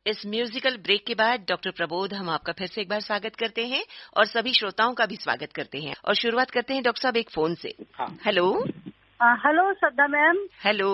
इस musical break के बाद डॉक्टर प्रबोध हम आपका फिर से एक बार स्वागत करते हैं और सभी श्रोताओं का भी स्वागत करते हैं और शुरुआत करते हैं डॉक्टर साहब एक फोन से। हेलो। हेलो श्रद्धा मैम। हेलो।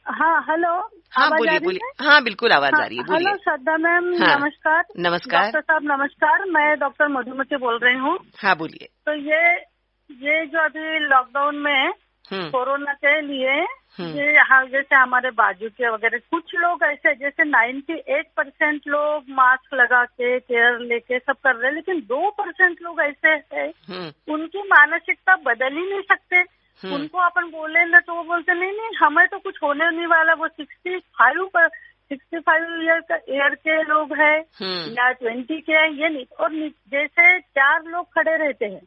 हाँ हेलो। हाँ बोलिए बोलिए। हाँ बिल्कुल आवाज आ रही है, बोलिए। हेलो श्रद्धा मैम। हाँ, नमस्कार। नमस्कार डॉक्टर साहब नमस्कार। मैं डॉक्टर मधुमती बोल रही हूँ। हाँ बोलिए। तो ये जो अभी लॉकडाउन में कोरोना के लिए ये जैसे हमारे बाजू के वगैरह कुछ लोग ऐसे जैसे 98% लोग मास्क लगा के केयर लेके सब कर रहे हैं, लेकिन 2% लोग ऐसे हैं उनकी मानसिकता बदल ही नहीं सकते। उनको अपन बोले ना तो वो बोलते नहीं हमें तो कुछ होने नहीं वाला। वो 65 ईयर के लोग हैं या 20 के हैं, ये नहीं। और जैसे 4 लोग खड़े रहते हैं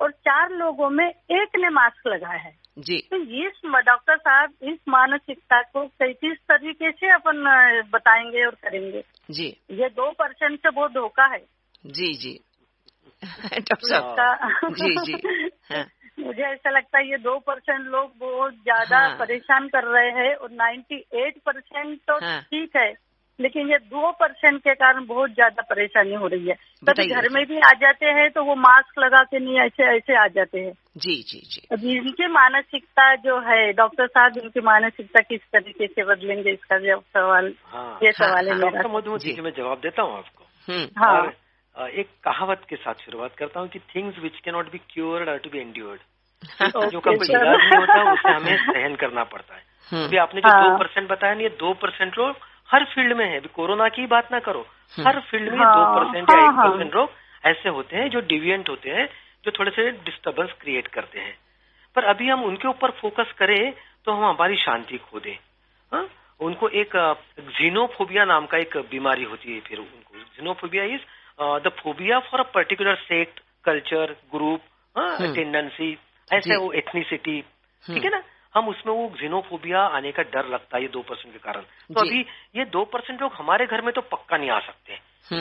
और 4 लोगों में एक ने मास्क लगाया है जी। तो इस डॉक्टर साहब इस मानसिकता को किस तरीके से अपन बताएंगे और करेंगे जी? ये 2% से बहुत धोखा है जी। जी डॉक्टर साहब जी जी हाँ। मुझे ऐसा लगता है ये 2% लोग बहुत ज्यादा परेशान कर रहे हैं और 98% तो ठीक है, लेकिन ये 2% के कारण बहुत ज्यादा परेशानी हो रही है। कभी घर में भी आ जाते हैं तो वो मास्क लगा के नहीं ऐसे आ जाते हैं जी जी जी। अभी इनकी मानसिकता जो है डॉक्टर साहब, इनकी मानसिकता किस तरीके से बदलेंगे, इसका सवाल ये सवाल है मेरा। डॉक्टर मधुमती जी मैं जवाब देता हूँ आपको। और एक कहावत के साथ शुरुआत करता हूँ कि things which can not be cured are to be endured. जो का कोई इलाज नहीं होता उसे हमें सहन करना पड़ता है। अभी आपने जो 2% बताया ना, ये 2% लोग हर फील्ड में है। कोरोना की बात ना करो, हर फील्ड में 2% या 1% लोग ऐसे होते हैं जो डिविएंट होते हैं, जो थोड़े से डिस्टर्बेंस क्रिएट करते हैं। पर अभी हम उनके ऊपर फोकस करें तो हम हमारी शांति खो दें। उनको एक जीनोफोबिया नाम का एक बीमारी होती है। फिर उनको xenophobia is the phobia for a particular sect, culture, group, tendency, ऐसे वो एथनिसिटी, ठीक है ना। हम उसमें वो जीनोफोबिया आने का डर लगता है ये 2% के कारण। तो अभी ये 2% लोग हमारे घर में तो पक्का नहीं आ सकते।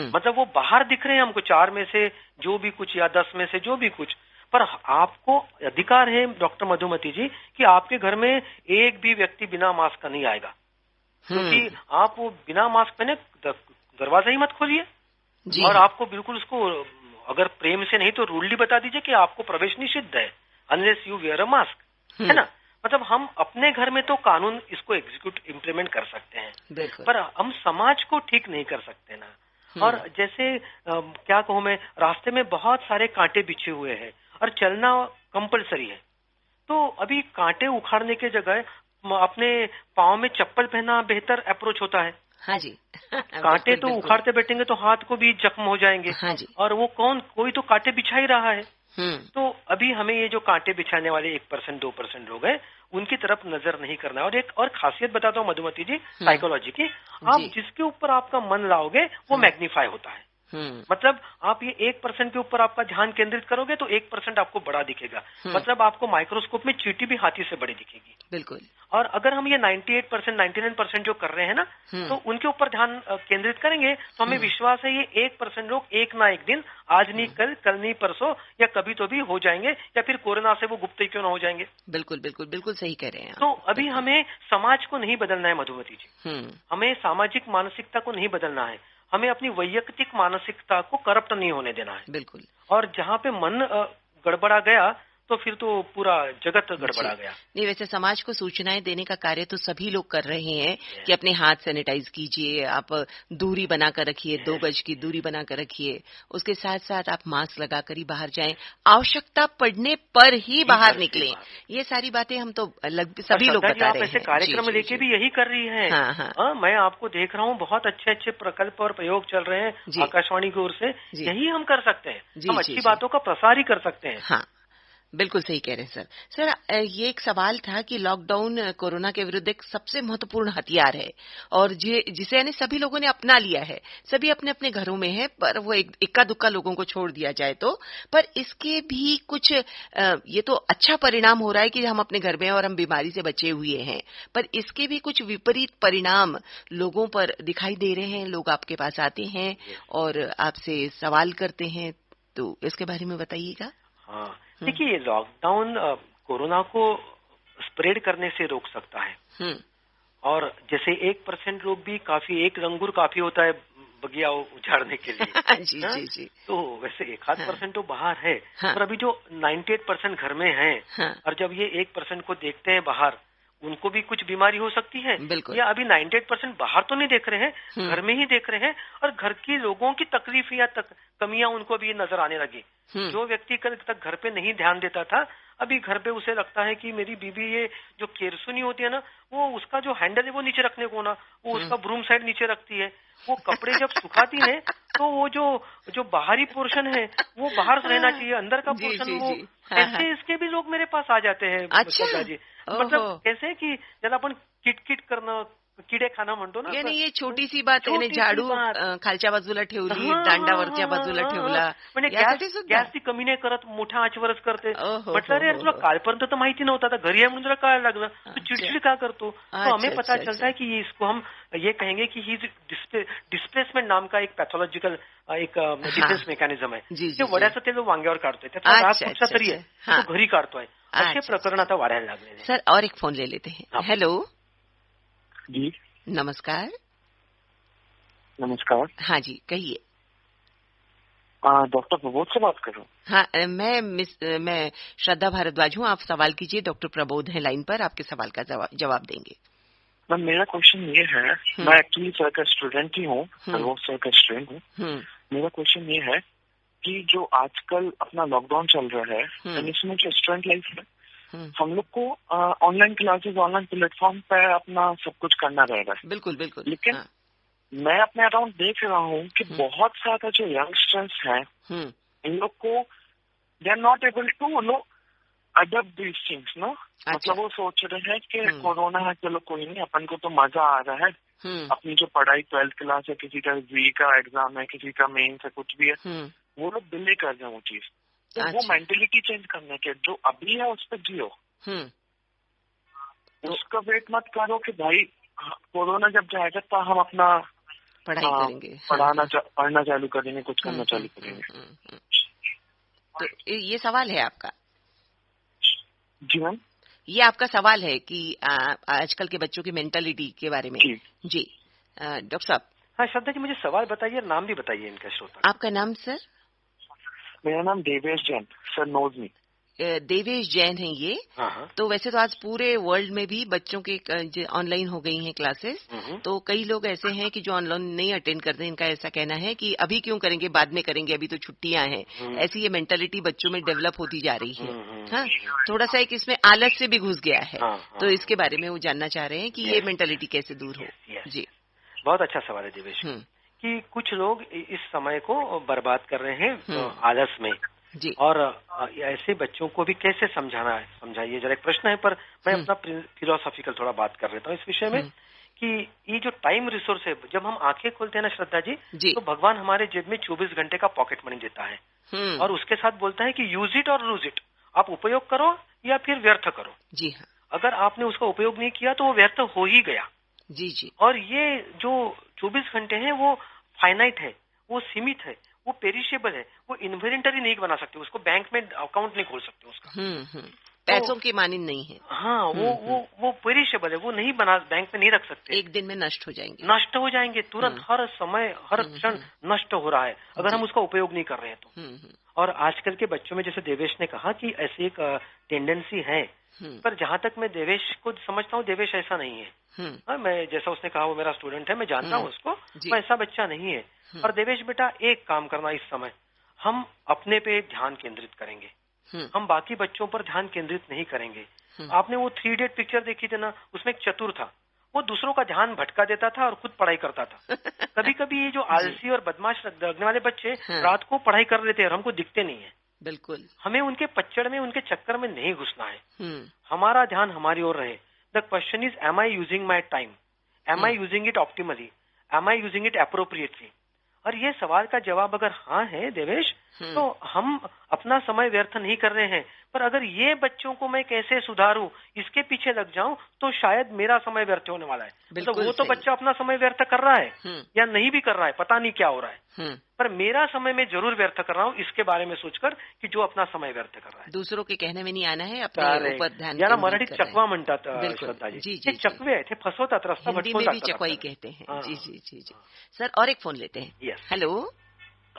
मतलब वो बाहर दिख रहे हैं हमको 4 में से जो भी कुछ या 10 में से जो भी कुछ, पर आपको अधिकार है डॉक्टर मधुमती जी कि आपके घर में एक भी व्यक्ति बिना मास्क का नहीं आएगा, क्योंकि आप वो बिना मास्क पहने दरवाजा ही मत खोलिए। और आपको बिल्कुल उसको अगर प्रेम से नहीं तो रूडली बता दीजिए कि आपको प्रवेश निषिद्ध है unless you wear a mask, है ना। मतलब हम अपने घर में तो कानून इसको एग्जीक्यूट इम्प्लीमेंट कर सकते हैं, पर हम समाज को ठीक नहीं कर सकते ना। और जैसे क्या कहूँ मैं, रास्ते में बहुत सारे कांटे बिछे हुए हैं और चलना कंपलसरी है। तो अभी कांटे उखाड़ने के जगह अपने पाँव में चप्पल पहनना बेहतर अप्रोच होता है। हाँ जी कांटे तो उखाड़ते बैठेंगे तो हाथ को भी जख्म हो जाएंगे। हाँ जी। और वो कोई तो कांटे बिछा ही रहा है। तो अभी हमें ये जो कांटे बिछाने वाले 1% 2% लोग हैं उनकी तरफ नजर नहीं करना। और एक और खासियत बताता हूँ मधुमती जी साइकोलॉजी की, आप जिसके ऊपर आपका मन लाओगे वो मैग्नीफाई होता है। मतलब आप ये 1% के ऊपर आपका ध्यान केंद्रित करोगे तो 1% आपको बड़ा दिखेगा। मतलब आपको माइक्रोस्कोप में चींटी भी हाथी से बड़ी दिखेगी। बिल्कुल। और अगर हम ये 98% 99% जो कर रहे हैं ना, तो उनके ऊपर ध्यान केंद्रित करेंगे तो हमें विश्वास है ये 1% लोग एक ना एक दिन, आज नहीं कल नहीं परसों, या कभी तो भी हो जाएंगे, या फिर कोरोना से वो गुप्त ही क्यों ना हो जाएंगे। बिल्कुल बिल्कुल बिल्कुल सही कह रहे हैं। तो अभी हमें समाज को नहीं बदलना है मधुमती जी, हमें सामाजिक मानसिकता को नहीं बदलना है, हमें अपनी वैयक्तिक मानसिकता को करप्ट नहीं होने देना है। बिल्कुल। और जहाँ पे मन गड़बड़ा गया तो फिर तो पूरा जगत गड़बड़ा गया। नहीं, वैसे समाज को सूचनाएं देने का कार्य तो सभी लोग कर रहे हैं कि अपने हाथ सैनिटाइज कीजिए, आप दूरी बनाकर रखिए, 2 गज की दूरी बनाकर रखिए, उसके साथ साथ आप मास्क लगाकर ही बाहर जाएं, आवश्यकता पड़ने पर ही बाहर निकलें। ये सारी बातें हम तो सभी लोग बता रहे हैं। ऐसे कार्यक्रम लेके भी यही कर रही है। हाँ, मैं आपको देख रहा हूँ, बहुत अच्छे अच्छे प्रकल्प और प्रयोग चल रहे हैं आकाशवाणी की ओर से। यही हम कर सकते हैं, हम अच्छी बातों का प्रसार ही कर सकते हैं। हाँ बिल्कुल सही कह रहे हैं सर। ये एक सवाल था कि लॉकडाउन कोरोना के विरुद्ध एक सबसे महत्वपूर्ण हथियार है और जिसे यानी सभी लोगों ने अपना लिया है, सभी अपने अपने घरों में है, पर वो इक्का दुक्का लोगों को छोड़ दिया जाए तो। पर इसके भी कुछ ये तो अच्छा परिणाम हो रहा है कि हम अपने घर में और हम बीमारी से बचे हुए हैं, पर इसके भी कुछ विपरीत परिणाम लोगों पर दिखाई दे रहे हैं। लोग आपके पास आते हैं और आपसे सवाल करते हैं, तो इसके बारे में बताइएगा। हाँ, देखिए लॉकडाउन कोरोना को स्प्रेड करने से रोक सकता है और जैसे 1% लोग भी काफी, एक अंगूर काफी होता है बगिया उजाड़ने के लिए। जी जी जी। तो वैसे 1-8% तो बाहर है, पर अभी जो 98% घर में है, और जब ये 1% को देखते हैं बाहर, उनको भी कुछ बीमारी हो सकती है। या अभी 98% बाहर तो नहीं देख रहे हैं, घर में ही देख रहे हैं, और घर के लोगों की तकलीफ या कमियां उनको भी नजर आने लगी। जो व्यक्ति कल तक घर पे नहीं ध्यान देता था, अभी घर पे उसे लगता है कि मेरी बीबी ये जो केरसुनी होती है ना, वो उसका जो हैंडल है वो नीचे रखने को ना, वो उसका ब्रूम साइड नीचे रखती है। वो कपड़े जब सुखाती है तो वो जो बाहरी पोर्शन है वो बाहर रहना चाहिए, अंदर का पोर्शन वो ऐसे इसके भी लोग मेरे पास आ जाते हैं। अच्छा जी, मतलब कैसे कि जब अपन किटकिट करना, किडे खाना म्हणतो ना, यानी ये छोटी सी बात आहे, झाडू खालच्या बाजूला ठेवली, दांडावरच्या बाजूला ठेवला, म्हणजे गॅसची कमी नाही करत, मोठ्या आचवरच करते। म्हटलं अरे तुला कालपर्यंत तर माहिती नव्हता, आता घरी आहे म्हणून तुला कळायला लागलं, तू चिडचिड का करतो? तो हमें पता चलता है कि इसको हम ये कहेंगे कि ही डिस्प्लेसमेंट नाम का एक पैथोलॉजिकल एक डिफेन्स मेकॅनिझम आहे, ते वड्याचं तेल वांग्यावर काढतोय, त्याचा राग कुठचा तरी आहे तो घरी काढतोय, असे प्रकरण आता वाढायला लागले। सर और एक फोन ले लेते हैं। हेलो जी नमस्कार। नमस्कार। हाँ जी कहिए। डॉक्टर प्रबोध से बात कर रहा हूँ। हाँ मैं श्रद्धा भारद्वाज हूँ, आप सवाल कीजिए, डॉक्टर प्रबोध है लाइन पर, आपके सवाल का जवाब देंगे। मैम मेरा क्वेश्चन ये है, मैं एक्चुअली सर का स्टूडेंट ही हूँ, सर का स्टूडेंट हूँ। मेरा क्वेश्चन ये है कि जो आजकल अपना लॉकडाउन चल रहा है, इसमें जो स्टूडेंट लाइफ है, हम लोग को ऑनलाइन क्लासेस, ऑनलाइन प्लेटफॉर्म पे अपना सब कुछ करना रहेगा। बिल्कुल बिल्कुल। लेकिन मैं अपने अराउंड देख रहा हूँ कि बहुत सारा जो यंगस्टर्स हैं, इन लोग को they are not able to adopt these things no. मतलब वो सोच रहे हैं कि कोरोना है, चलो कोई नहीं, अपन को तो मजा आ रहा है, अपनी जो पढ़ाई 12th क्लास है, किसी का जी का एग्जाम है, किसी का मेंस है, कुछ भी है, वो लोग डिले कर रहे हैं वो चीज। तो वो मेंटेलिटी चेंज करने के, जो अभी है उस पर जियो, उसका वेट मत करो कि भाई कोरोना जब जाएगा तो हम अपना पढ़ाई करेंगे, पढ़ना चालू करेंगे, कुछ करना चालू करेंगे। तो ये सवाल है आपका? जी मैम, ये आपका सवाल है कि आजकल के बच्चों की मेंटालिटी के बारे में। जी डॉक्टर साहब। हाँ श्रद्धा जी, मुझे सवाल बताइए, नाम भी बताइए इनका श्रोता। आपका नाम सर? मेरा नाम Devesh Jain, sir knows me. Devesh Jain है ये। तो वैसे तो आज पूरे वर्ल्ड में भी बच्चों के ऑनलाइन हो गई हैं क्लासेस, तो कई लोग ऐसे हैं कि जो ऑनलाइन नहीं अटेंड करते, इनका ऐसा कहना है कि अभी क्यों करेंगे, बाद में करेंगे, अभी तो छुट्टियां हैं। ऐसी ये मेंटालिटी बच्चों में डेवलप होती जा रही है। हाँ, थोड़ा सा एक इसमें आलस से भी घुस गया है। तो इसके बारे में वो जानना चाह रहे हैं कि ये मेंटालिटी कैसे दूर हो। जी बहुत अच्छा सवाल है देवेश, कि कुछ लोग इस समय को बर्बाद कर रहे हैं आलस में जी। और ऐसे बच्चों को भी कैसे समझाइए जरा, एक प्रश्न है, पर मैं अपना फिलोसॉफिकल थोड़ा बात कर लेता हूँ इस विषय में, कि ये जो टाइम रिसोर्स है, जब हम आंखें खोलते हैं ना श्रद्धा जी, तो भगवान हमारे जेब में 24 घंटे का पॉकेट मनी देता है, और उसके साथ बोलता है कि यूज इट और लूज इट, आप उपयोग करो या फिर व्यर्थ करो। जी हाँ। अगर आपने उसका उपयोग नहीं किया तो वो व्यर्थ हो ही गया। जी जी। और ये जो 24 घंटे हैं वो फाइनाइट है, वो सीमित है, वो पेरिशेबल है, वो इन्वेंटरी नहीं बना सकते, उसको बैंक में अकाउंट नहीं खोल सकते उसका। पैसों की मानी नहीं है। हाँ, वो पेरिशेबल है, वो नहीं बना, बैंक में नहीं रख सकते, एक दिन में नष्ट हो जाएंगे तुरंत, हर समय हर क्षण नष्ट हो रहा है अगर हम उसका उपयोग नहीं कर रहे हैं तो। और आजकल के बच्चों में, जैसे देवेश ने कहा कि ऐसी एक टेंडेंसी है, पर जहां तक मैं देवेश को समझता हूँ, देवेश ऐसा नहीं है। मैं, जैसा उसने कहा, वो मेरा स्टूडेंट है, मैं जानता हूँ उसको, वो ऐसा बच्चा नहीं है। और देवेश बेटा, एक काम करना इस समय, हम अपने पे ध्यान केंद्रित करेंगे, हम बाकी बच्चों पर ध्यान केंद्रित नहीं करेंगे। आपने वो 3 इडियट पिक्चर देखी थी ना, उसमें एक चतुर था, वो दूसरों का ध्यान भटका देता था और खुद पढ़ाई करता था। कभी कभी ये जो आलसी और बदमाश लगने वाले बच्चे रात को पढ़ाई कर लेते हैं और हमको दिखते नहीं है। बिल्कुल, हमें उनके पच्चड़ में, उनके चक्कर में नहीं घुसना है। हमारा ध्यान हमारी ओर रहे। The question is, am I using my time, am I using it optimally, am I using it appropriately. और ये सवाल का जवाब अगर हाँ है देवेश, तो हम अपना समय व्यर्थ नहीं कर रहे हैं, पर अगर ये बच्चों को मैं कैसे सुधारूं, इसके पीछे लग जाऊं तो शायद मेरा समय व्यर्थ होने वाला है। तो वो तो बच्चा अपना समय व्यर्थ कर रहा है या नहीं भी कर रहा है, पता नहीं क्या हो रहा है, पर मेरा समय मैं जरूर व्यर्थ कर रहा हूँ इसके बारे में सोचकर कि जो अपना समय व्यर्थ कर रहा है। दूसरों के कहने में नहीं आना है, अपने ऊपर ध्यान यार मराठीत चकवा म्हणतात श्रद्धाजी। जी, चकवे आहे, ते फसवतात, रस्ता हिंदी में भी चकवाई कहते हैं। जी जी जी जी। सर और एक फोन लेते हैं। Hello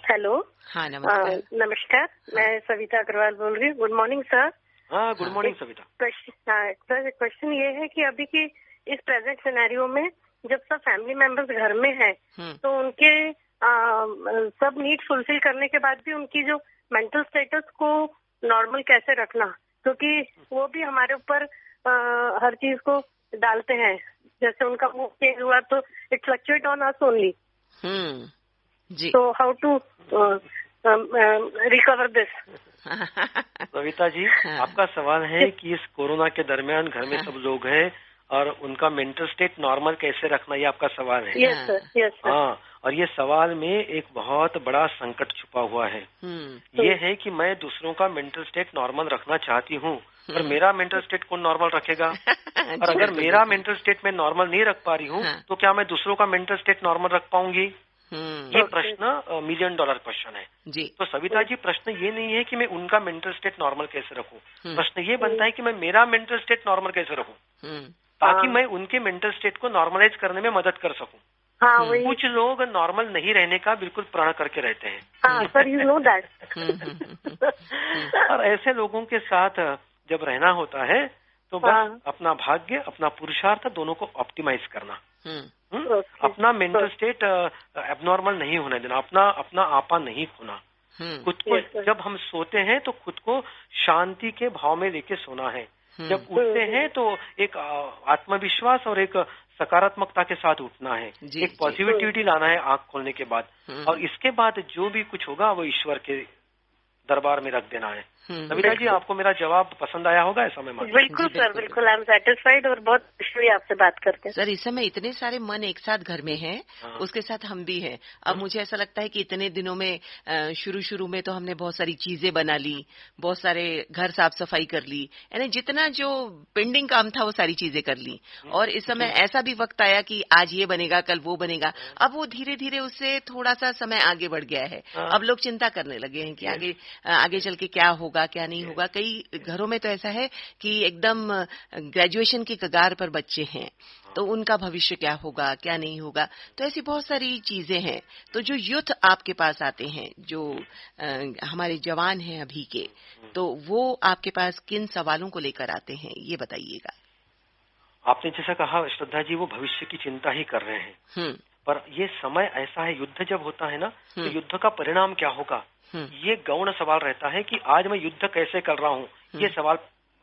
hello. हाँ नमस्कार। नमस्कार, मैं सविता अग्रवाल बोल रही हूँ। Good morning sir. हाँ good morning Savita. Sir question ये है कि अभी की इस प्रेजेंट सिनेरियो में जब सब फैमिली मेंबर्स घर में हैं तो उनके सब नीड फुलफिल करने के बाद भी उनकी जो मेंटल स्टेटस को नॉर्मल कैसे रखना, क्योंकि वो भी हमारे ऊपर हर चीज को डालते हैं। जैसे उनका मूड चेंज हुआ तो it fluctuate on us only. जी। तो how to recover this? Savita ji, आपका सवाल है कि इस कोरोना के दरमियान घर में सब लोग हैं और उनका मेंटल स्टेट नॉर्मल कैसे रखना, ये आपका सवाल है। Yes sir. हाँ, और ये सवाल में एक बहुत बड़ा संकट छुपा हुआ है। ये है कि मैं दूसरों का मेंटल स्टेट नॉर्मल रखना चाहती हूँ, पर मेरा मेंटल स्टेट कौन नॉर्मल रखेगा? और अगर मेरा मेंटल स्टेट मैं नॉर्मल नहीं रख पा रही हूँ तो क्या मैं दूसरों का मेंटल स्टेट नॉर्मल रख पाऊंगी? ये प्रश्न $1 मिलियन क्वेश्चन है जी। तो सविता जी, प्रश्न ये नहीं है कि मैं उनका मेंटल स्टेट नॉर्मल कैसे रखूं, प्रश्न ये बनता है कि मैं मेरा मेंटल स्टेट नॉर्मल कैसे रखूं ताकि मैं उनके मेंटल स्टेट को नॉर्मलाइज करने में मदद कर सकूं। कुछ लोग नॉर्मल नहीं रहने का बिल्कुल प्रण करके रहते हैं। Sir you know that. और ऐसे लोगों के साथ जब रहना होता है तो बस अपना भाग्य, अपना पुरुषार्थ दोनों को ऑप्टिमाइज करना, अपना मेंटल स्टेट एबनॉर्मल नहीं होने देना, अपना आपा नहीं खोना। खुद को जब हम सोते हैं तो खुद को शांति के भाव में लेके सोना है। जब उठते हैं तो एक आत्मविश्वास और एक सकारात्मकता के साथ उठना है, एक पॉजिटिविटी लाना है आंख खोलने के बाद, और इसके बाद जो भी कुछ होगा वो ईश्वर के दरबार में रख देना है। नमिता जी, आपको मेरा जवाब पसंद आया होगा ऐसा मैं मानता हूं। बिल्कुल सर, बिल्कुल, आई एम सेटिस्फाइड और बहुत खुशी हुई आपसे बात करके। सर इस समय इतने सारे मन एक साथ घर में हैं, उसके साथ हम भी हैं। अब मुझे ऐसा लगता है कि इतने दिनों में शुरू में तो हमने बहुत सारी चीजें बना ली, बहुत सारे घर साफ सफाई कर ली, यानी जितना जो पेंडिंग काम था वो सारी चीजें कर ली। और इस समय ऐसा भी वक्त आया कि आज ये बनेगा, कल वो बनेगा। अब वो धीरे धीरे उससे थोड़ा सा समय आगे बढ़ गया है। अब लोग चिंता करने लगे हैं कि आगे चल के क्या होगा, क्या नहीं होगा। कई घरों में तो ऐसा है कि एकदम ग्रेजुएशन की कगार पर बच्चे हैं, तो उनका भविष्य क्या होगा, क्या नहीं होगा। तो ऐसी बहुत सारी चीजें हैं। तो जो यूथ आपके पास आते हैं, जो हमारे जवान हैं अभी के, तो वो आपके पास किन सवालों को लेकर आते हैं, ये बताइएगा। आपने जैसा कहा श्रद्धा जी, वो भविष्य की चिंता ही कर रहे हैं। पर ये समय ऐसा है, युद्ध जब होता है ना, तो युद्ध का परिणाम क्या होगा, ये गौण सवाल रहता है कि आज मैं युद्ध कैसे कर रहा हूँ, ये सवाल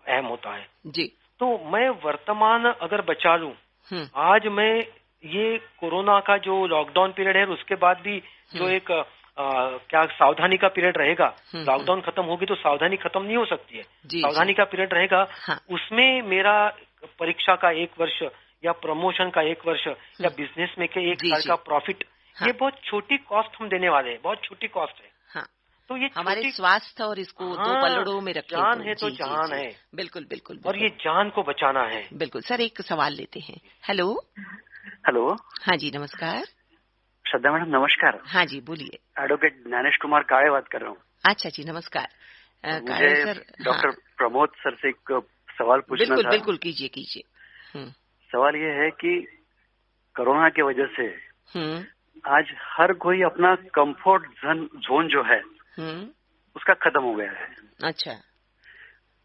अहम होता है जी। तो मैं वर्तमान अगर बचा लूं, आज मैं ये कोरोना का जो लॉकडाउन पीरियड है उसके बाद भी जो एक क्या सावधानी का पीरियड रहेगा, लॉकडाउन खत्म होगी तो सावधानी खत्म नहीं हो सकती है, सावधानी का पीरियड रहेगा। उसमें मेरा परीक्षा का 1 वर्ष या प्रमोशन का 1 वर्ष या बिजनेस में के 1 साल का प्रॉफिट, ये बहुत छोटी कॉस्ट हम देने वाले हैं, बहुत छोटी कॉस्ट है। तो ये हमारे स्वास्थ्य और इसको 2 पलड़ों में रखें। जान है तो जान है, बिल्कुल बिल्कुल, और ये जान को बचाना है। बिल्कुल सर, एक सवाल लेते हैं। हेलो। हाँ जी, नमस्कार। श्रद्धा मैडम नमस्कार। हाँ जी बोलिए। एडवोकेट ज्ञानेश कुमार काळे बात कर रहा हूँ। अच्छा जी, नमस्कार। मुझे सर डॉक्टर प्रमोद सर से एक सवाल पूछना था। बिल्कुल कीजिए। सवाल ये है कि कोरोना की वजह से आज हर कोई अपना कंफर्ट जोन जो है उसका खत्म हो गया है। अच्छा।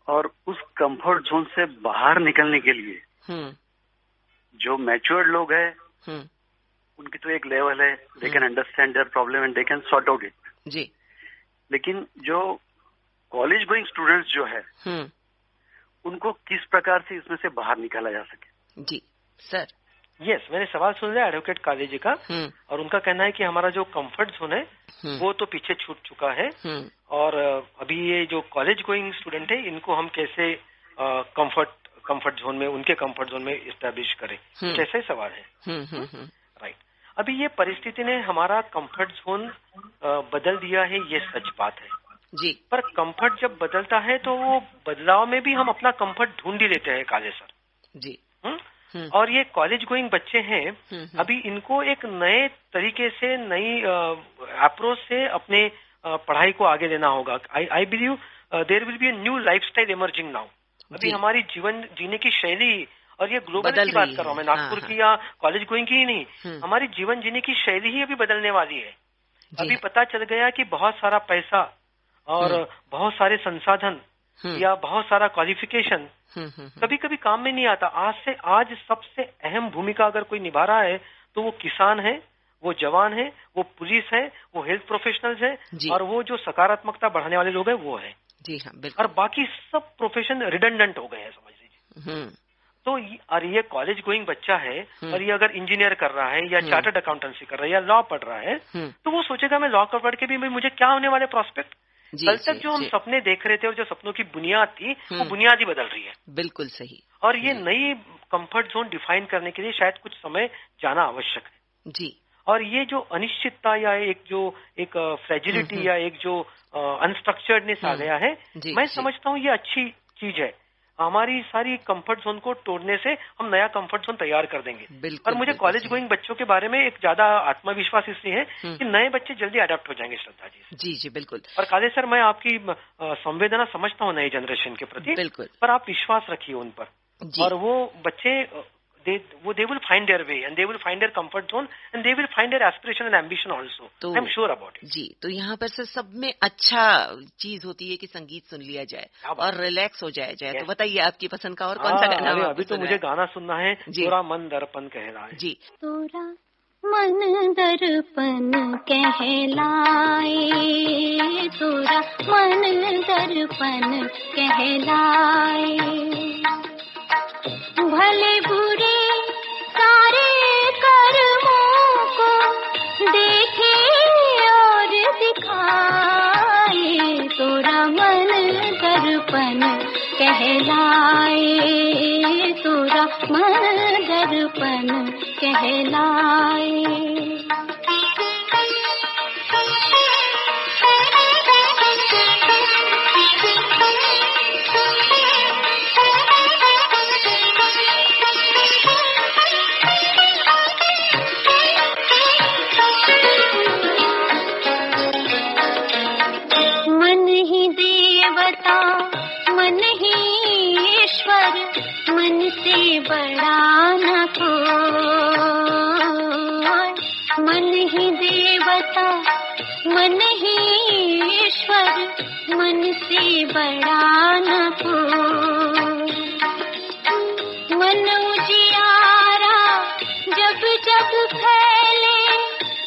और उस कंफर्ट जोन से बाहर निकलने के लिए जो मैच्योर्ड लोग हैं उनकी तो एक लेवल है, they can understand their problem and they can sort out it जी। लेकिन जो कॉलेज गोइंग स्टूडेंट्स जो है उनको किस प्रकार से इसमें से बाहर निकाला जा सके? जी सर। यस, मैंने सवाल सुन लिया एडवोकेट काले जी का, और उनका कहना है कि हमारा जो कंफर्ट जोन है वो तो पीछे छूट चुका है, और अभी ये जो कॉलेज गोइंग स्टूडेंट है इनको हम कैसे कंफर्ट जोन में, उनके कंफर्ट जोन में इस्टेब्लिश करें, कैसे ही सवाल है। राइट। अभी ये परिस्थिति ने हमारा कंफर्ट जोन बदल दिया है, ये सच बात है। जी। पर कंफर्ट जब बदलता है तो वो बदलाव में भी हम अपना कंफर्ट ढूंढ ही लेते हैं काले सर। जी। और ये कॉलेज गोइंग बच्चे हैं, अभी इनको एक नए तरीके से, नई अप्रोच से अपने पढ़ाई को आगे लेना होगा। I believe there will be a new lifestyle emerging now. अभी हमारी जीवन जीने की शैली, और ये ग्लोबल की बात कर रहा हूँ मैं, नागपुर की या कॉलेज गोइंग की ही नहीं, हमारी जीवन जीने की शैली ही अभी बदलने वाली है। अभी पता चल गया कि बहुत सारा पैसा और बहुत सारे संसाधन या बहुत सारा क्वालिफिकेशन कभी कभी काम में नहीं आता। आज सबसे अहम भूमिका अगर कोई निभा रहा है तो वो किसान है, वो जवान है, वो पुलिस है, वो हेल्थ प्रोफेशनल्स है, और वो जो सकारात्मकता बढ़ाने वाले लोग हैं वो है। जी हाँ, बिल्कुल। और बाकी सब प्रोफेशन रिडंडेंट हो गए हैं, समझ लीजिए। तो और ये कॉलेज गोइंग बच्चा है, और ये अगर इंजीनियर कर रहा है या चार्टर्ड अकाउंटेंसी कर रहा है या लॉ पढ़ रहा है, तो वो सोचेगा मैं लॉ पढ़ के भी मुझे क्या होने वाले प्रोस्पेक्ट। कल तक जो हम सपने देख रहे थे और जो सपनों की बुनियाद थी, वो बुनियाद ही बदल रही है। बिल्कुल सही। और ये नई कंफर्ट जोन डिफाइन करने के लिए शायद कुछ समय जाना आवश्यक है। जी। और ये जो अनिश्चितता या एक फ्रेजिलिटी या एक जो अनस्ट्रक्चर्डनेस आ गया है, मैं समझता हूँ ये अच्छी चीज है। हमारी सारी कंफर्ट जोन को तोड़ने से हम नया कंफर्ट जोन तैयार कर देंगे। और मुझे कॉलेज गोइंग बच्चों के बारे में एक ज्यादा आत्मविश्वास इसलिए है कि नए बच्चे जल्दी अडॉप्ट हो जाएंगे, श्रद्धा जी। जी जी बिल्कुल। और काले सर, मैं आपकी संवेदना समझता हूँ नई जनरेशन के प्रति, बिल्कुल, पर आप विश्वास रखिए उन पर, और वो बच्चे they will find their way and they will find their comfort zone and they will find their aspiration and ambition also. तो I'm sure about it. जी, तो यहाँ पर से सब में अच्छा चीज होती है कि संगीत सुन लिया जाए और रिलैक्स हो जाए। तो बताइए आपकी पसंद का और कौन सा गाना? अभी तो मुझे गाना सुनना है, तोरा मन दर्पण कहलाए। जी। तोरा मन दर्पण कहलाए, तोरा मन दर्पण कहलाए, भले बुरे सारे कर्मों को देखे और दिखाए, तोरा मन दर्पण कहलाए, तोरा मन दर्पण कहलाए। मन ही देवता, मन ही ईश्वर, मन से बड़ा न कोई। मन ही देवता, मन ही ईश्वर, मन से बड़ा न कोई। मन उजियारा जब जब फैले,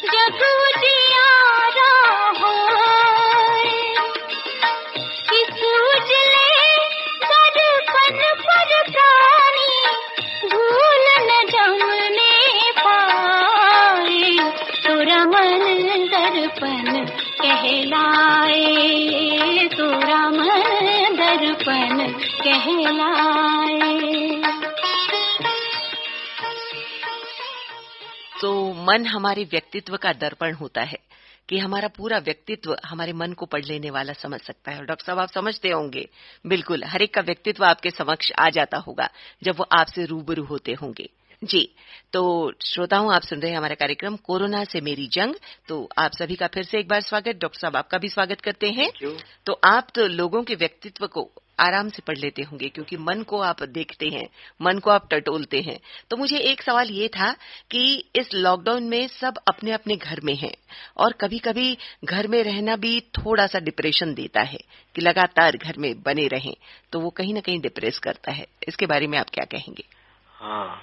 जब उजियारा होए, किस उजले दर्पण पर प्राणी भूल न जमने पाए, तोरा मन दर्पण कहलाए, तोरा मन दर्पण कहलाए। तो मन हमारे व्यक्तित्व का दर्पण होता है कि हमारा पूरा व्यक्तित्व हमारे मन को पढ़ लेने वाला समझ सकता है। और डॉक्टर साहब, आप समझते होंगे, बिल्कुल हर एक का व्यक्तित्व आपके समक्ष आ जाता होगा जब वो आपसे रूबरू होते होंगे। जी, तो श्रोताओं, आप सुन रहे हैं हमारा कार्यक्रम कोरोना से मेरी जंग। तो आप सभी का फिर से एक बार स्वागत। डॉक्टर साहब, आपका भी स्वागत करते हैं। तो आप तो लोगों के व्यक्तित्व को आराम से पढ़ लेते होंगे क्योंकि मन को आप देखते हैं, मन को आप टटोलते हैं। तो मुझे एक सवाल ये था कि इस लॉकडाउन में सब अपने अपने घर में हैं और कभी कभी घर में रहना भी थोड़ा सा डिप्रेशन देता है कि लगातार घर में बने रहें, तो वो कहीं ना कहीं डिप्रेस करता है। इसके बारे में आप क्या कहेंगे? हाँ,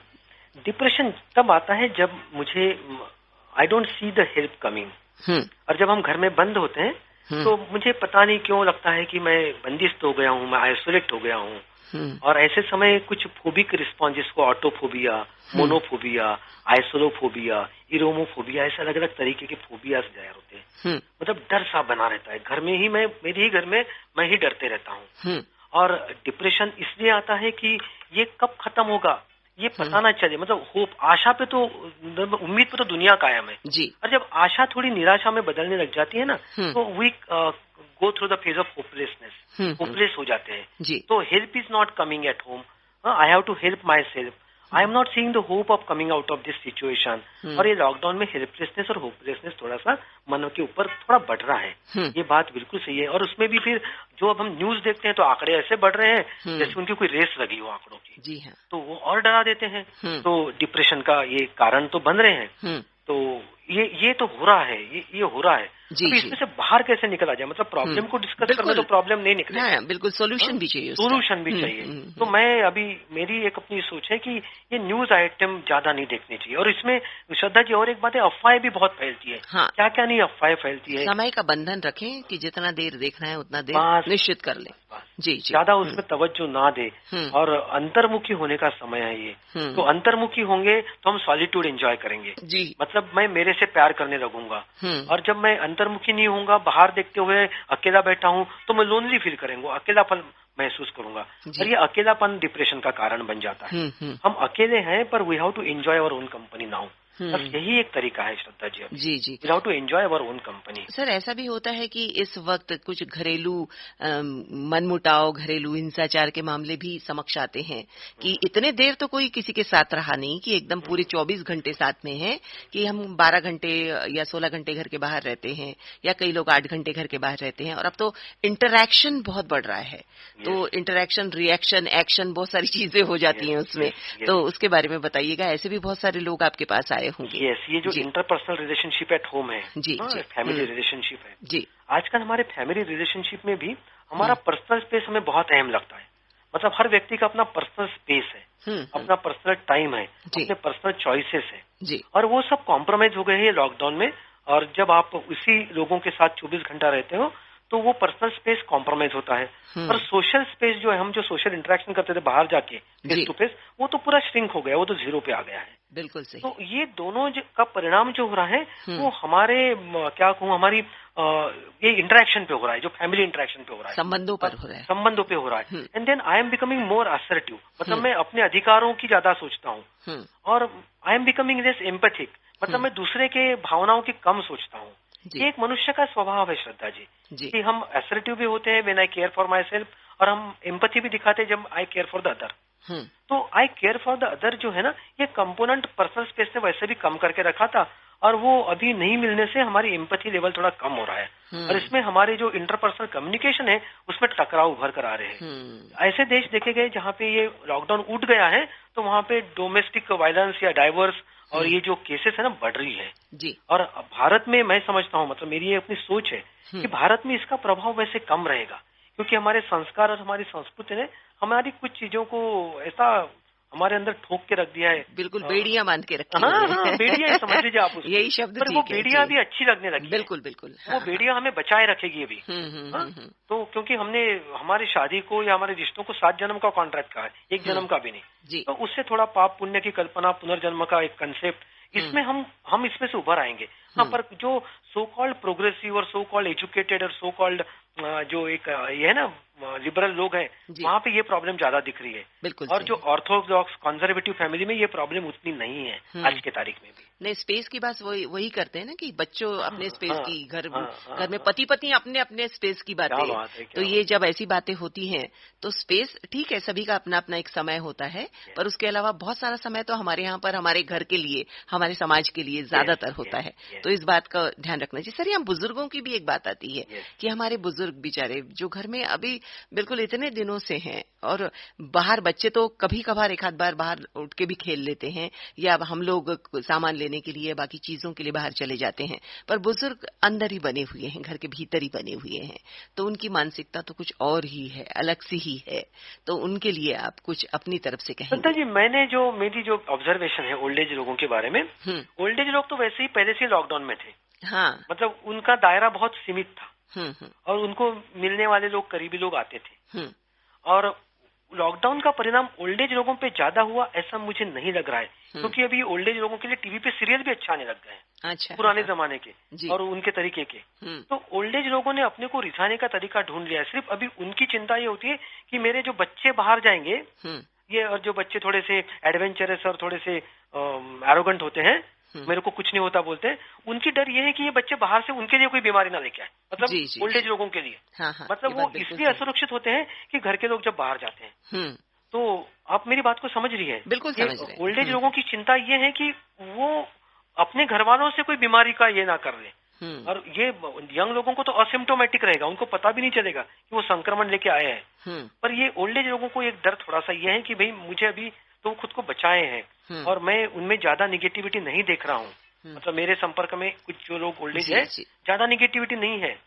डिप्रेशन तब आता है जब मुझे I don't see the help coming. और जब हम घर में बंद होते हैं तो मुझे पता नहीं क्यों लगता है कि मैं बंदिस्त हो गया हूँ, मैं आइसोलेट हो गया हूँ। और ऐसे समय कुछ फोबिक रिस्पॉन्स, जिसको ऑटोफोबिया, मोनोफोबिया, आइसोलोफोबिया, इरोमोफोबिया, ऐसे अलग अलग तरीके के फोबिया जाहिर होते हैं। मतलब डर सा बना रहता है घर में ही, मेरे ही घर में मैं ही डरते रहता हूँ। और डिप्रेशन इसलिए आता है कि ये कब खत्म होगा ये पता ना चले। मतलब होप, आशा पे तो, उम्मीद पे तो दुनिया कायम है जी। और जब आशा थोड़ी निराशा में बदलने लग जाती है ना, तो we go through the phase of hopelessness, hopeless हो जाते हैं। तो help is not coming at home, I have to help myself, I am not seeing the hope of coming out of this situation. और ये lockdown में helplessness और hopelessness थोड़ा सा मन के ऊपर थोड़ा बढ़ रहा है। ये बात बिल्कुल सही है। और उसमें भी फिर जो अब हम न्यूज देखते हैं तो आंकड़े ऐसे बढ़ रहे हैं जैसे उनकी कोई रेस लगी हो आंकड़ों की। जी हाँ। तो वो और डरा देते हैं। तो डिप्रेशन का ये कारण तो बन रहे हैं। तो ये तो हो रहा है, ये हो रहा है। अब इसमें से बाहर कैसे निकला जाए, मतलब प्रॉब्लम को डिस्कस करने तो प्रॉब्लम नहीं निकले, बिल्कुल सोल्यूशन भी चाहिए, सोल्यूशन भी चाहिए। तो मैं अभी मेरी एक अपनी सोच है कि ये न्यूज आइटम ज्यादा नहीं देखने चाहिए। और इसमें श्रद्धा जी और एक बात है, अफवाहें भी बहुत फैलती है। क्या क्या नहीं अफवाहें फैलती है। समय का बंधन रखें कि जितना देर देखना है उतना देर निश्चित कर लें। जी ज्यादा उसमें तवज्जो ना दे। और अंतर्मुखी होने का समय है ये। तो अंतर्मुखी होंगे तो हम सॉलिट्यूड एंजॉय करेंगे। मतलब मैं मेरे से प्यार करने लगूंगा। और जब मैं अंतर्मुखी नहीं होऊंगा, बाहर देखते हुए अकेला बैठा हूँ, तो मैं लोनली फील करूंगा, अकेलापन महसूस करूंगा। और ये अकेलापन डिप्रेशन का कारण बन जाता है। हम अकेले हैं पर we have to enjoy our own company now. बस यही एक तरीका है श्रद्धा जी। जी we have to enjoy our own company. Sir ऐसा भी होता है कि इस वक्त कुछ घरेलू मनमुटाव, घरेलू हिंसाचार के मामले भी समक्ष आते हैं कि इतने देर तो कोई किसी के साथ रहा नहीं कि एकदम पूरे 24 घंटे साथ में है, कि हम 12 घंटे या 16 घंटे घर के बाहर रहते हैं, या कई लोग 8 घंटे घर के बाहर रहते हैं। और अब तो इंटरैक्शन बहुत बढ़ रहा है। तो इंटरैक्शन, रिएक्शन, एक्शन, बहुत सारी चीजें हो जाती हैं उसमें। तो उसके बारे में बताइएगा। ऐसे भी बहुत सारे लोग आपके पास आए होंगे। ये जो इंटरपर्सनल रिलेशनशिप एट होम है, फैमिली रिलेशनशिप है जी। आजकल हमारे फैमिली रिलेशनशिप में भी हमारा पर्सनल स्पेस हमें बहुत अहम लगता है। मतलब हर व्यक्ति का अपना पर्सनल स्पेस है, अपना पर्सनल टाइम है, अपने पर्सनल चॉइसेस है। और वो सब कॉम्प्रोमाइज हो गए हैं लॉकडाउन में। और जब आप उसी लोगों के साथ 24 घंटा रहते हो तो वो पर्सनल स्पेस कॉम्प्रोमाइज होता है। और सोशल स्पेस जो है, हम जो सोशल इंटरेक्शन करते थे बाहर जाके फेस टू फेस, वो तो पूरा श्रिंक हो गया, वो तो जीरो पे आ गया है। बिल्कुल सही। तो ये दोनों का परिणाम जो हो रहा है वो हमारे क्या कहूँ, हमारी ये इंटरेक्शन पे हो रहा है, जो फैमिली इंटरेक्शन पे हो रहा है, संबंधों पर हो रहा है, संबंधों पे हो रहा है। And then I am becoming more assertive, मतलब मैं अपने अधिकारों की ज्यादा सोचता हूँ। और I am becoming less empathic, मतलब मैं दूसरे के भावनाओं की कम सोचता हूँ। ये एक मनुष्य का स्वभाव है श्रद्धा जी कि हम असर्टिव भी होते हैं when I care for my self, और हम एम्पैथी भी दिखाते हैं जब आई केयर फॉर द अदर। तो आई केयर फॉर द अदर जो है ना, ये कंपोनेंट पर्सनल स्पेस ने वैसे भी कम करके रखा था, और वो अभी नहीं मिलने से हमारी एम्पैथी लेवल थोड़ा कम हो रहा है। और इसमें हमारे जो इंटरपर्सनल कम्युनिकेशन है उसमें टकराव उभर कर आ रहे हैं। ऐसे देश देखे गए जहाँ पे ये लॉकडाउन उठ गया है तो वहाँ पे डोमेस्टिक वायलेंस या डाइवर्स और ये जो केसेस है ना बढ़ रही है जी। और भारत में मैं समझता हूँ, मतलब मेरी ये अपनी सोच है कि भारत में इसका प्रभाव वैसे कम रहेगा, क्योंकि हमारे संस्कार और हमारी संस्कृति ने हमारी कुछ चीजों को ऐसा हमारे अंदर ठोक के रख दिया है। बिल्कुल बेड़ियां बांध के रखी है। हाँ, बेड़ियां समझ लीजिए आप उसको। यही शब्द पर वो बेड़ियां भी अच्छी लगने लगी। बिल्कुल बिल्कुल। वो बेड़ियां हमें बचाए रखेगी अभी। तो क्योंकि हमने हमारी शादी को या हमारे रिश्तों को 7 जन्म का कॉन्ट्रैक्ट कहा है, 1 जन्म का भी नहीं। तो उससे थोड़ा पाप पुण्य की कल्पना, पुनर्जन्म का एक कंसेप्ट, इसमें हम इसमें से उभर आएंगे। हाँ, पर जो सो कॉल्ड प्रोग्रेसिव और सो कॉल्ड एजुकेटेड और सो कॉल्ड जो एक ये है ना लिबरल लोग हैं, वहाँ पे ये प्रॉब्लम ज्यादा दिख रही है। और जो ऑर्थोडॉक्स कंजर्वेटिव फैमिली में ये प्रॉब्लम उतनी नहीं है आज के तारीख में भी। नहीं, स्पेस की बात वही करते हैं ना कि बच्चों अपने स्पेस की, घर में पति पत्नी अपने अपने स्पेस की बातें। तो ये जब ऐसी बातें होती हैं तो स्पेस ठीक है, सभी का अपना अपना एक समय होता है, पर उसके अलावा बहुत सारा समय तो हमारे यहाँ पर हमारे घर के लिए, हमारे समाज के लिए ज्यादातर होता है। तो इस बात का ध्यान रखना चाहिए। सर, यहाँ बुजुर्गों की भी एक बात आती है कि हमारे बुजुर्ग बेचारे जो घर में अभी बिल्कुल इतने दिनों से हैं, और बाहर बच्चे तो कभी कभार एक आध बार बाहर उठ के भी खेल लेते हैं, या हम लोग सामान लेने के लिए, बाकी चीजों के लिए बाहर चले जाते हैं, पर बुजुर्ग अंदर ही बने हुए हैं, घर के भीतर ही बने हुए हैं। तो उनकी मानसिकता तो कुछ और ही है, अलग सी ही है। तो उनके लिए आप कुछ अपनी तरफ से कहेंगे? जी, मेरी जो ऑब्जर्वेशन है ओल्ड एज लोगों के बारे में, ओल्ड एज लोग तो वैसे ही पहले से लॉकडाउन में थे। हाँ, मतलब उनका दायरा बहुत सीमित था। और उनको मिलने वाले लोग, करीबी लोग आते थे। और लॉकडाउन का परिणाम ओल्ड एज लोगों पे ज्यादा हुआ ऐसा मुझे नहीं लग रहा है, क्योंकि अभी ओल्ड एज लोगों के लिए टीवी पे सीरियल भी अच्छा आने लग गए हैं। अच्छा, पुराने जमाने के और उनके तरीके के। तो ओल्ड एज लोगों ने अपने को रिझाने का तरीका ढूंढ लिया है। सिर्फ अभी उनकी चिंता ये होती है कि मेरे जो बच्चे बाहर जाएंगे, ये और जो बच्चे थोड़े से एडवेंचरस और थोड़े से एरोगेंट होते हैं, मेरे को कुछ नहीं होता बोलते हैं, उनकी डर ये है कि ये बच्चे बाहर से उनके लिए कोई बीमारी ना लेके आए, मतलब ओल्ड एज लोगों के लिए। मतलब वो इसलिए असुरक्षित होते हैं कि घर के लोग जब बाहर जाते हैं। तो आप मेरी बात को समझ रही है? बिल्कुल समझ रहे हैं। ओल्ड एज लोगों की चिंता ये है कि वो अपने घर वालों से कोई बीमारी का ये ना कर ले, और ये यंग लोगों को तो असिम्प्टोमेटिक रहेगा, उनको पता भी नहीं चलेगा कि वो संक्रमण लेके आए हैं। पर ये ओल्ड एज लोगों को एक डर थोड़ा सा ये है कि भाई मुझे अभी तो खुद को बचाए हैं और मैं उनमें ज्यादा निगेटिविटी नहीं देख रहा हूँ। मतलब मेरे संपर्क में कुछ जो लोग ओल्ड एज है ज्यादा निगेटिविटी नहीं है।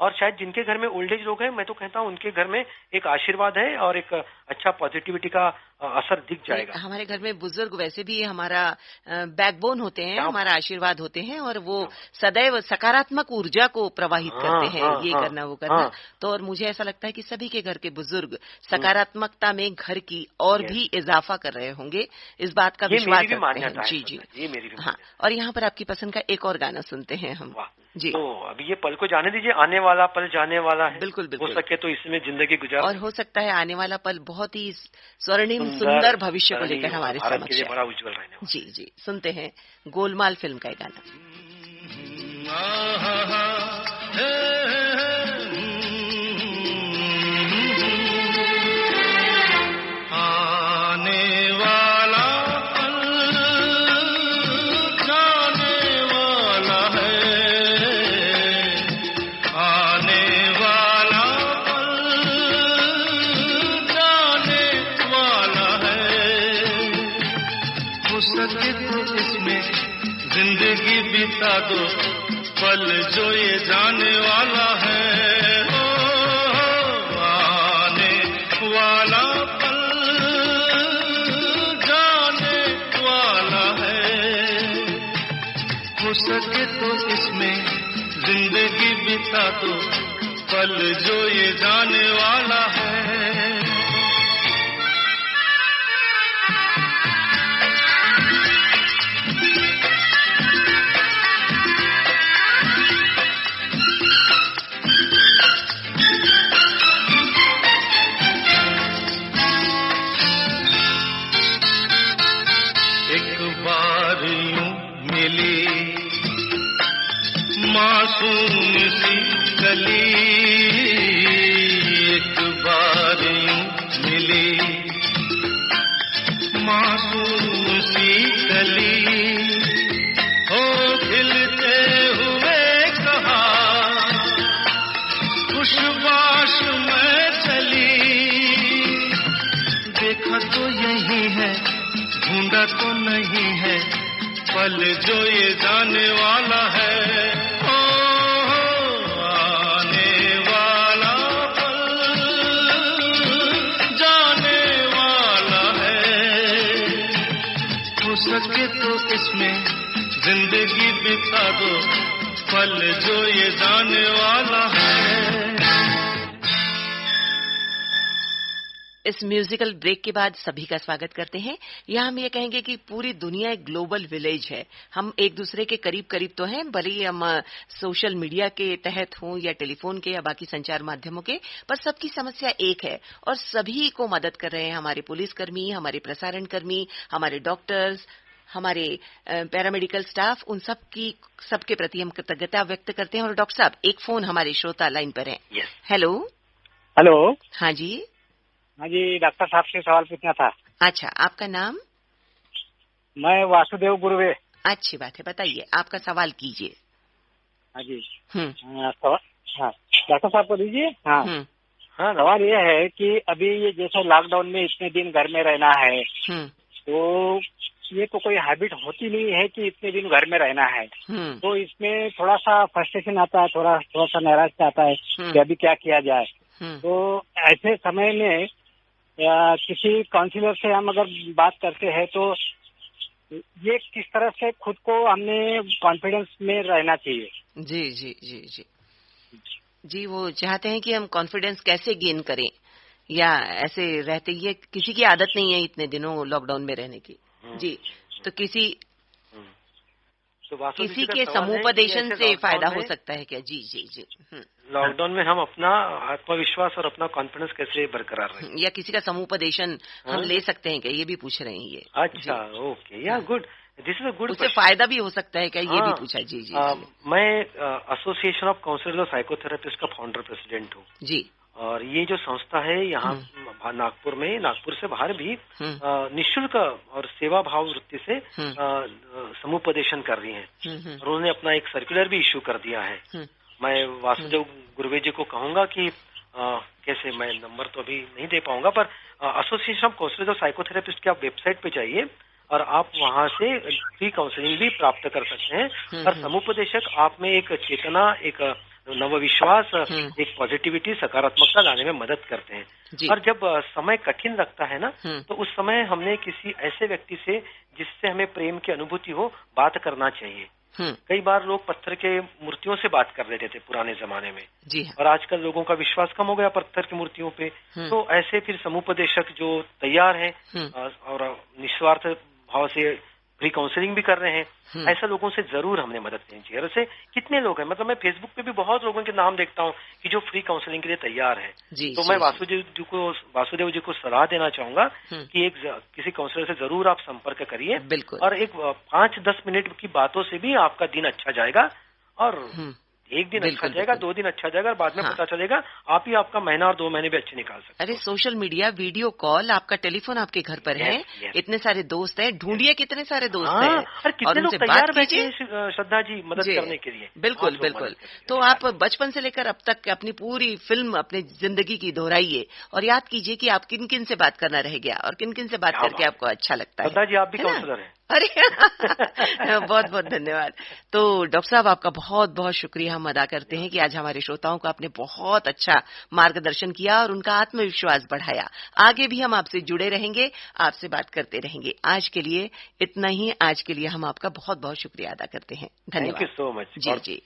और शायद जिनके घर में ओल्ड एज लोग हैं, मैं तो कहता हूँ उनके घर में एक आशीर्वाद है और एक अच्छा पॉजिटिविटी का असर दिख जाएगा। हमारे घर में बुजुर्ग वैसे भी हमारा बैकबोन होते हैं, हमारा आशीर्वाद होते हैं, और वो सदैव सकारात्मक ऊर्जा को प्रवाहित करते हैं, ये करना वो करना। तो और मुझे ऐसा लगता है कि सभी के घर के बुजुर्ग सकारात्मकता में घर की और भी इजाफा कर रहे होंगे, इस बात का विश्वास रखते हैं। जी जी, ये मेरी हाँ। और यहाँ पर आपकी पसंद का एक और गाना सुनते हैं हम। जी, तो अभी ये पल को जाने दीजिए, आने वाला पल जाने वाला है। बिल्कुल बिल्कुल, हो सके तो इसमें जिंदगी गुजार, और हो सकता है आने वाला पल बहुत ही स्वर्णिम सुंदर भविष्य को लेकर हमारे समक्ष है। बड़ा उज्जवल रहने वाला। जी जी, सुनते हैं गोलमाल फिल्म का गाना। जिंदगी बिता दो पल जो ये जाने वाला है, आने वाला पल जाने वाला है। हो सके तो इसमें जिंदगी बिता दो पल जो ये जाने वाला है। मासूम सी गली एक बार मिली, मासूम सी गली हो खिलते हुए कहा खुशबाश में चली। देखा तो यही है, ढूंढा तो नहीं है पल जो ये जाने वाला है। आने वाला पल जाने वाला है। हो सके तो इसमें जिंदगी बिता दो पल जो ये जाने वाला है। इस म्यूजिकल ब्रेक के बाद सभी का स्वागत करते हैं। यहाँ हम ये कहेंगे कि पूरी दुनिया एक ग्लोबल विलेज है। हम एक दूसरे के करीब करीब तो हैं, भले ही हम सोशल मीडिया के तहत हों या टेलीफोन के या बाकी संचार माध्यमों के, पर सबकी समस्या एक है और सभी को मदद कर रहे हैं हमारे पुलिसकर्मी, हमारे प्रसारण कर्मी, हमारे डॉक्टर्स, हमारे पैरामेडिकल स्टाफ। उन सबके प्रति हम कृतज्ञता व्यक्त करते हैं। और डॉक्टर साहब, एक फोन हमारे श्रोता लाइन पर है। Hello hello. हाँ जी, हाँ जी, डॉक्टर साहब से सवाल पूछना था। अच्छा, आपका नाम? मैं वासुदेव गुरुवे। अच्छी बात है, बताइए, आपका सवाल कीजिए। हाँ जी। हाँ, डॉक्टर साहब को दीजिए। हाँ, सवाल ये है कि अभी ये जैसे लॉकडाउन में इतने दिन घर में रहना है, तो ये तो कोई हैबिट होती नहीं है कि इतने दिन घर में रहना है, तो इसमें थोड़ा सा फ्रस्ट्रेशन आता है, थोड़ा सा नैराश्य आता है कि अभी क्या किया जाए। तो ऐसे समय में किसी काउंसलर से हम अगर बात करते हैं तो ये किस तरह से खुद को हमने कॉन्फिडेंस में रहना चाहिए? जी जी जी जी जी, वो चाहते हैं कि हम कॉन्फिडेंस कैसे गेन करें, या ऐसे रहते, ये किसी की आदत नहीं है इतने दिनों लॉकडाउन में रहने की। जी, तो किसी के समुपदेशन से फायदा हो सकता है क्या? जी जी जी। लॉकडाउन में हम अपना आत्मविश्वास और अपना कॉन्फिडेंस कैसे बरकरार रखें, या किसी का समुपदेशन हम ले सकते हैं क्या, ये भी पूछ रहे हैं ये। अच्छा, ओके, या good. This is a good, उससे फायदा भी हो सकता है क्या, ये भी पूछा। जी जी, मैं association of counsellors of psychotherapist का फाउंडर प्रेसिडेंट हूँ जी। और ये जो संस्था है यहाँ नागपुर में, नागपुर से बाहर भी निःशुल्क और सेवा भाव वृत्ति से समुपदेशन कर रही है। और उन्होंने अपना एक सर्कुलर भी इश्यू कर दिया है। मैं वासुदेव गुरुवे जी को कहूंगा कि कैसे, मैं नंबर तो अभी नहीं दे पाऊंगा, पर association of counsellors of psychotherapist की आप वेबसाइट पे जाइए और आप वहां से फ्री काउंसलिंग भी प्राप्त कर सकते हैं। और समुपदेशक आप में एक चेतना, एक नवविश्वास, एक पॉजिटिविटी, सकारात्मकता लाने में मदद करते हैं। और जब समय कठिन लगता है ना, तो उस समय हमने किसी ऐसे व्यक्ति से जिससे हमें प्रेम की अनुभूति हो, बात करना चाहिए। कई बार लोग पत्थर के मूर्तियों से बात कर लेते थे पुराने जमाने में जी, और आजकल लोगों का विश्वास कम हो गया पत्थर की मूर्तियों पे। तो ऐसे फिर समुपदेशक जो तैयार हैं और निस्वार्थ भाव से फ्री काउंसलिंग भी कर रहे हैं, ऐसे लोगों से जरूर हमने मदद लेनी चाहिए। और ऐसे कितने लोग हैं, मतलब मैं फेसबुक पे भी बहुत लोगों के नाम देखता हूँ कि जो फ्री काउंसलिंग के लिए तैयार है। तो मैं वासुदेव जी को सलाह देना चाहूंगा कि किसी काउंसलर से जरूर आप संपर्क करिए। और एक 5-10 मिनट की बातों से भी आपका दिन अच्छा जाएगा, और एक दिन अच्छा जाएगा, 2 दिन अच्छा जाएगा, और बाद में पता चलेगा आप ही आपका महीना और 2 महीने भी अच्छे निकाल सकते हैं। अरे सोशल मीडिया, वीडियो कॉल, आपका टेलीफोन आपके घर पर है, इतने सारे दोस्त हैं, ढूंढिए कितने सारे दोस्त हैं, और उनसे बात कीजिए। श्रद्धा जी, मदद करने के लिए बिल्कुल बिल्कुल। तो आप बचपन से लेकर अब तक अपनी पूरी फिल्म अपनी जिंदगी की दोहराइए और याद कीजिए कि आप किन किन से बात करना रह गया और किन किन से बात करके आपको अच्छा लगता है। श्रद्धा जी, आप भी काउंसलर हैं। अरे बहुत बहुत धन्यवाद। तो डॉक्टर साहब, आपका बहुत बहुत शुक्रिया हम अदा करते हैं कि आज हमारे श्रोताओं को आपने बहुत अच्छा मार्गदर्शन किया और उनका आत्मविश्वास बढ़ाया। आगे भी हम आपसे जुड़े रहेंगे, आपसे बात करते रहेंगे। आज के लिए इतना ही। आज के लिए हम आपका बहुत बहुत शुक्रिया अदा करते हैं। धन्यवाद। Thank you so much. जी जी।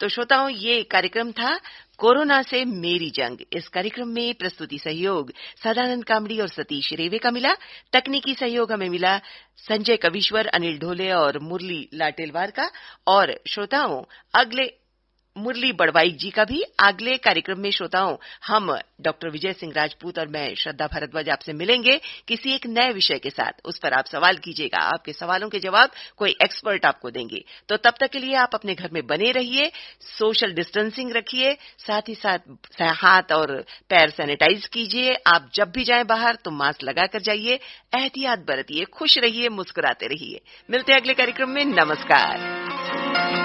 तो श्रोताओं, ये कार्यक्रम था कोरोना से मेरी जंग। इस कार्यक्रम में प्रस्तुति सहयोग सदानंद कामड़ी और सतीश रेवे का मिला। तकनीकी सहयोग हमें मिला संजय कविश्वर, अनिल ढोले और मुरली लाटेलवार का। और श्रोताओं, अगले मुरली बड़वाई जी का भी। अगले कार्यक्रम में श्रोताओं हम डॉक्टर विजय सिंह राजपूत और मैं श्रद्धा भारद्वाज आपसे मिलेंगे किसी एक नए विषय के साथ। उस पर आप सवाल कीजिएगा, आपके सवालों के जवाब कोई एक्सपर्ट आपको देंगे। तो तब तक के लिए आप अपने घर में बने रहिए, सोशल डिस्टेंसिंग रखिए, साथ ही साथ हाथ और पैर सैनिटाइज कीजिए। आप जब भी जाएं बाहर तो मास्क लगाकर जाइए, एहतियात बरतिए, खुश रहिए, मुस्कुराते रहिए। मिलते हैं अगले कार्यक्रम में। नमस्कार।